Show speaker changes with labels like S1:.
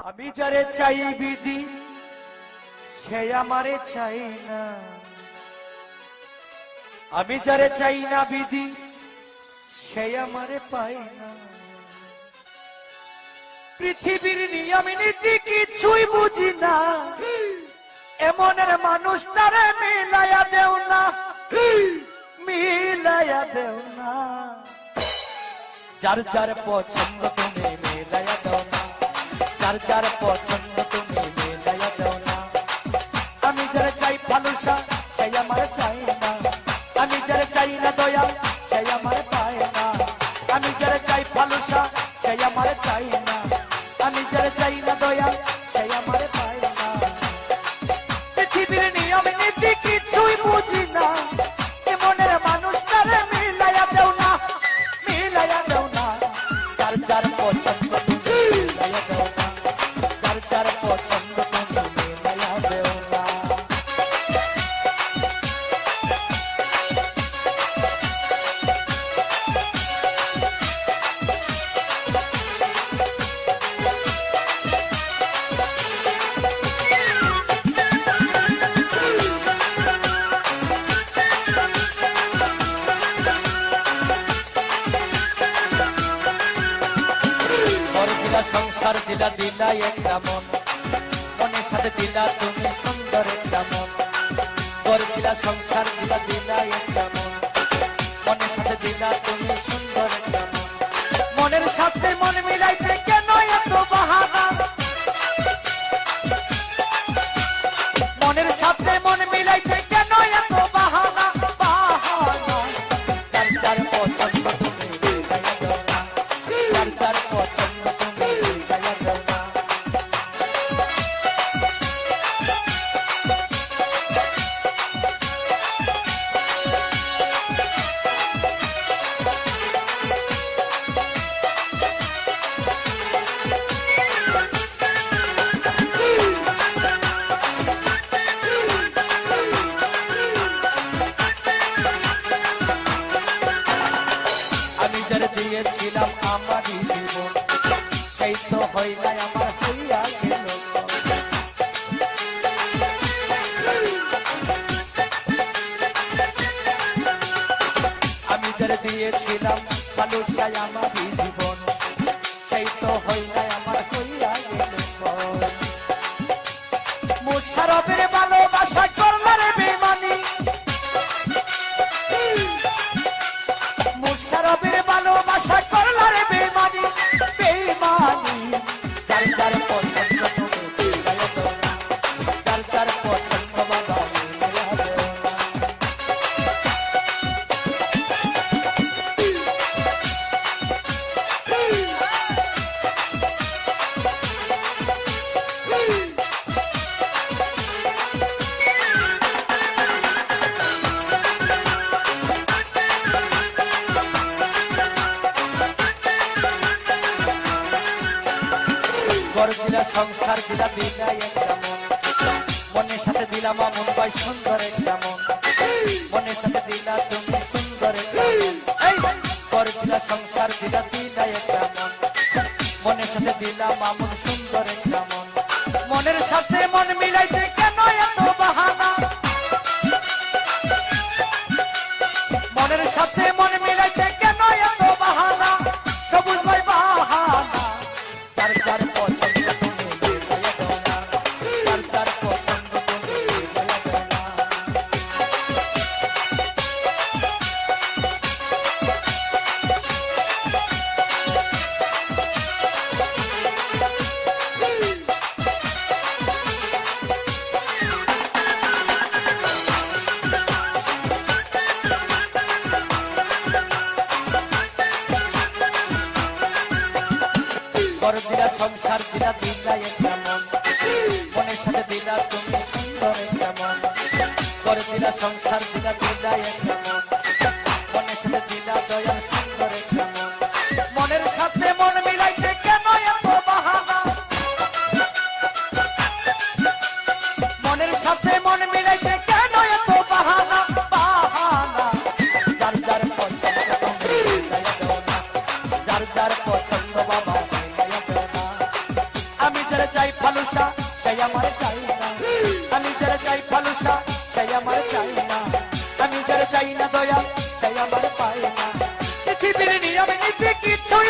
S1: আমি যারে চাই বিধি সে আমারে চাই না, আমি যারে চাই না বিধি সে আমারে পাই না। পৃথিবীর নিয়ম নীতি কিছুই বুঝি না, এমনের মানুষটারে মিলাইয়া দেও না, মিলাইয়া দেও না। যার যার পছন্দ তুমি মিলাইয়া দাও না, যার যার পছন্দ তুমি মিলাইয়া দাও না। আমি যারা চাই ভালোবাসা সে আমার চাই না, আমি যারা চাই না দয়া সে আমার পায় না। আমি যারা চাই ভালোবাসা সে আমার চাই না, আমি যারা চাই না দয়া সে আমার পায় না। পৃথিবীর নিয়ম নীতি কিছুই বুঝি না, এমনের মানুষটারে মিলাইয়া দেও না, মিলাইয়া দেও না। যার যার পছন্দ তুমি মিলাইয়া দেও না, যার যার পছন্দ তুমি মিলাইয়া দেও না। সংসার দিলা দিলা একটা মন, মনের সাথে দিলা তুমি সুন্দর একটা মন। গর দিলা সংসার দিলা দিলা একটা মন, মনের সাথে দিলা তুমি সুন্দর একটা মন। মনের সাথে মন মিলাইতে কেন এত বাহানা, মনের সাথে মন মিলাইতে কেন এত বাহানা, বাহানা। যার যার পছন্দ তুমি মিলাইয়া দাও না, যার যার পছন্দ তুমি মিলাইয়া দাও না। আমি যারা দিয়েছিলাম আমারই জীবন, সেই তো হয় নাই আমার হইয়া গেল। আমি যারা দিয়েছিলাম ভালোবাসায় আমারই জীবন, সেই তো হয় নাই আমার হইয়া গেল। মোশারফের ভালোবাসা করলারে বেমানি, মোশারফের ভালোবাসা করলারে বেমানি, বেমানি। যার যার পছন্দ তুমি মিলাইয়া দাও না, যার যার পছন্দ বাবা মিলাইয়া দাও না। ঘর দিলা সংসার দিলা দিলা একটা মন, মনের সাথে দিলাম মন ভাই সুন্দর একটা মন, মনের সাথে দিলা তুমি সুন্দর একটা মন। ঘর দিলা সংসার দিলা দিলা একটা মন, মনের সাথে দিলাম মন সুন্দর একটা মন। মনের সাথে মন মিলাইতে কেন এত বাহানা, মনের সাথে মন মিলাইতে কেন এত বাহানা, সবুজ ভাই বাহানা। যার যার পছন্দ তুমি মিলাইয়া দাও না, যার যার পছন্দ তুমি মিলাইয়া দাও না। ঘর দিলা সংসার দিলা দিলা একটা মন, মনের সাথে দিলা তুমি সুন্দর একটা মন। ঘর দিলা সংসার দিলা দিলা একটা মন, মনের সাথে দিলা দয়া সুন্দর একটা মন। মনের সাথে মন মিলাইতে কেন এত বাহানা, মনের সাথে মন মিলাইতে কেন এত বাহানা, বাহানা। যার যার পছন্দ তুমি মিলাইয়া দাও না, যার যার পছন্দ বাবা মিলাইয়া দাও না। আমি যারা চাই ফালুসা সেই আমার চাই না, আমি যারা চাই ফালুসা সেই আমার চাই না, আমি যারা চাই না দয়া সেই আমার পায় না। পৃথিবীর নিয়ম নীতি কিছুই